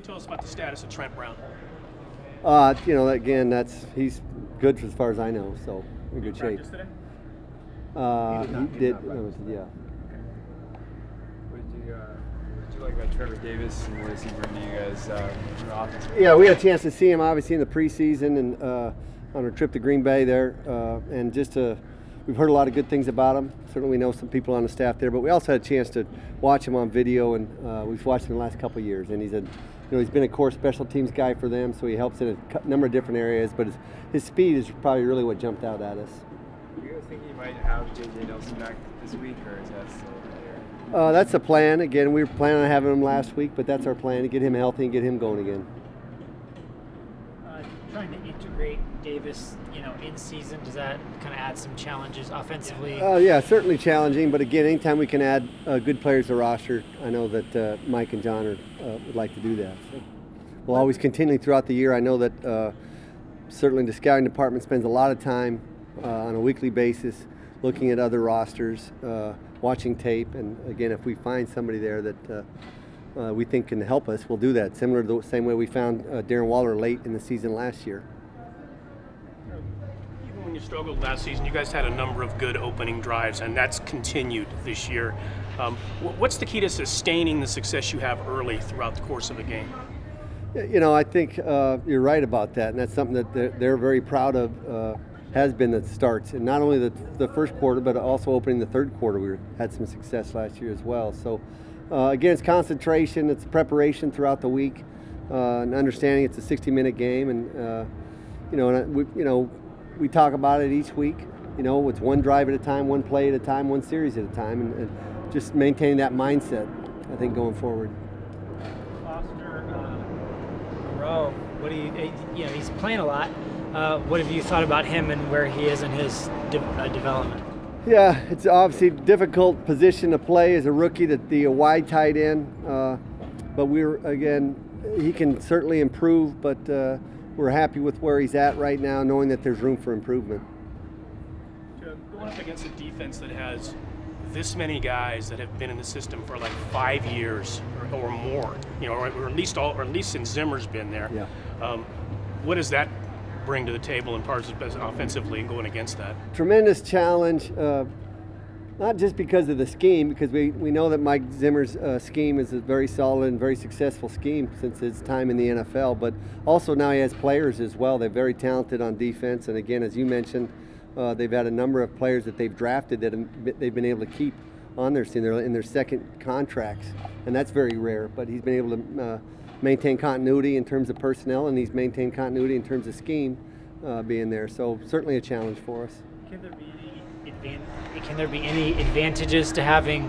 you tell us about the status of Trent Brown? You know, again, he's good as far as I know, so in good shape. Today? He did. Yeah. What did you like about Trevor Davis, and what does he bring to you guys from the offense? Yeah, we had a chance to see him obviously in the preseason and on our trip to Green Bay there, and we've heard a lot of good things about him. Certainly we know some people on the staff there, but we also had a chance to watch him on video, and we've watched him the last couple of years, and he's been a core special teams guy for them, so he helps in a number of different areas, but his speed is probably really what jumped out at us. Do you guys think he might have J.J. Nelson back this week, or is that still there? That's the plan. Again, we were planning on having him last week, but that's our plan, to get him healthy and get him going again. Trying to integrate Davis, in season, does that kind of add some challenges offensively? Yeah, certainly challenging, but again, anytime we can add good players to the roster, I know that Mike and John would like to do that. So we'll always continue throughout the year. I know that certainly the scouting department spends a lot of time on a weekly basis looking at other rosters, watching tape, and again, if we find somebody there that we think can help us, we'll do that, similar to the same way we found Darren Waller late in the season last year. Even when you struggled last season, you guys had a number of good opening drives, and that's continued this year. What's the key to sustaining the success you have early throughout the course of a game? I think you're right about that, and that's something that they're very proud of, has been the starts, and not only the first quarter, but also opening the third quarter. We had some success last year as well. So again, it's concentration, it's preparation throughout the week, and understanding it's a 60-minute game, and we talk about it each week. It's one drive at a time, one play at a time, one series at a time, and just maintaining that mindset, I think, going forward. Foster, Rowe, he's playing a lot. What have you thought about him and where he is in his development? Yeah, it's obviously a difficult position to play as a rookie, to be a wide tight end. But he can certainly improve, but we're happy with where he's at right now, knowing that there's room for improvement. Going up against a defense that has this many guys that have been in the system for like 5 years or more, or at least since Zimmer's been there. Yeah. What does that bring to the table in parts of offensively and going against that? Tremendous challenge, not just because of the scheme, because we know that Mike Zimmer's scheme is a very solid and very successful scheme since his time in the NFL, but also now he has players as well. They're very talented on defense, and again, as you mentioned, they've had a number of players that they've drafted that they've been able to keep on their team. They're in their second contracts, and that's very rare, but he's been able to maintain continuity in terms of personnel, and he's maintained continuity in terms of scheme being there. So certainly a challenge for us. Can there be any advantages to having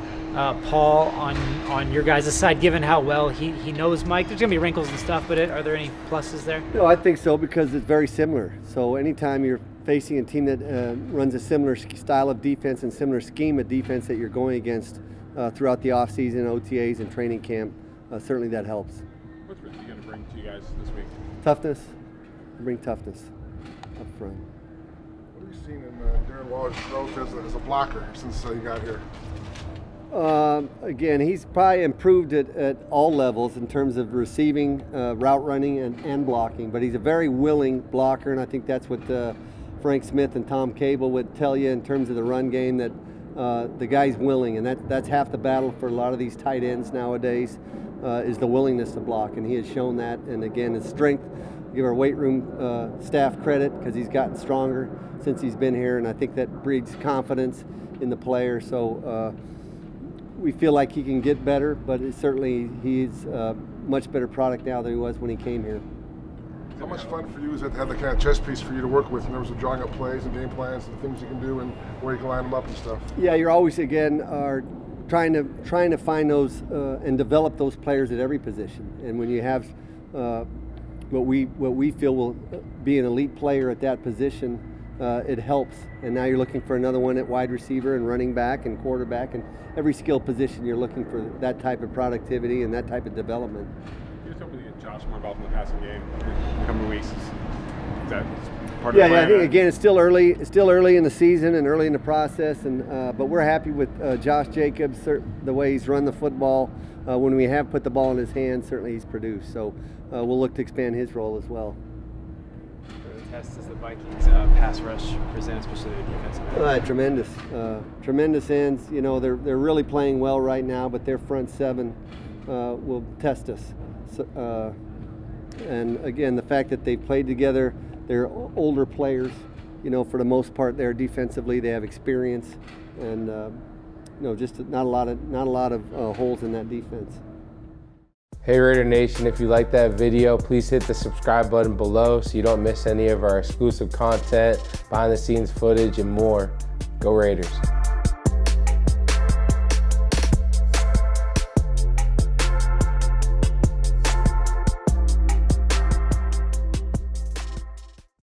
Paul on your guys' side, given how well he knows Mike? There's going to be wrinkles and stuff, but are there any pluses there? No, I think so, because it's very similar. So anytime you're facing a team that runs a similar style of defense and similar scheme of defense that you're going against throughout the offseason, OTAs, and training camp, certainly that helps. What's Richie going to bring to you guys this week? Toughness. Bring toughness up front. What have you seen in Darren Waller's growth as a blocker since you got here? Again, he's probably improved at all levels in terms of receiving, route running, and blocking, but he's a very willing blocker, and I think that's what Frank Smith and Tom Cable would tell you in terms of the run game, that the guy's willing, and that's half the battle for a lot of these tight ends nowadays, is the willingness to block, and he has shown that. And again, his strength, give our weight room staff credit, because he's gotten stronger since he's been here, and I think that breeds confidence in the player. So we feel like he can get better, but he's a much better product now than he was when he came here. How much fun for you is it to have the kind of chess piece for you to work with in terms of drawing up plays and game plans and the things you can do and where you can line them up and stuff? Yeah, you're always, again, trying to find those and develop those players at every position. And when you have what we feel will be an elite player at that position, it helps. And now you're looking for another one at wide receiver and running back and quarterback, and every skill position you're looking for that type of productivity and that type of development. Can you just help me get Josh more involved in the passing game in the coming weeks? Is that part Yeah, of the yeah. I plan? think again, it's still early. It's still early in the season and early in the process, and but we're happy with Josh Jacobs, the way he's run the football. When we have put the ball in his hands, certainly he's produced. So we'll look to expand his role as well. The test is the Vikings pass rush present, especially the defensive end. Tremendous, tremendous ends. You know, they're really playing well right now, but their front seven will test us. So, and again, the fact that they've played together, they're older players. You know, for the most part, they're defensively, they have experience, and you know, just not a lot of holes in that defense. Hey Raider Nation, if you like that video, please hit the subscribe button below so you don't miss any of our exclusive content, behind the scenes footage, and more. Go Raiders.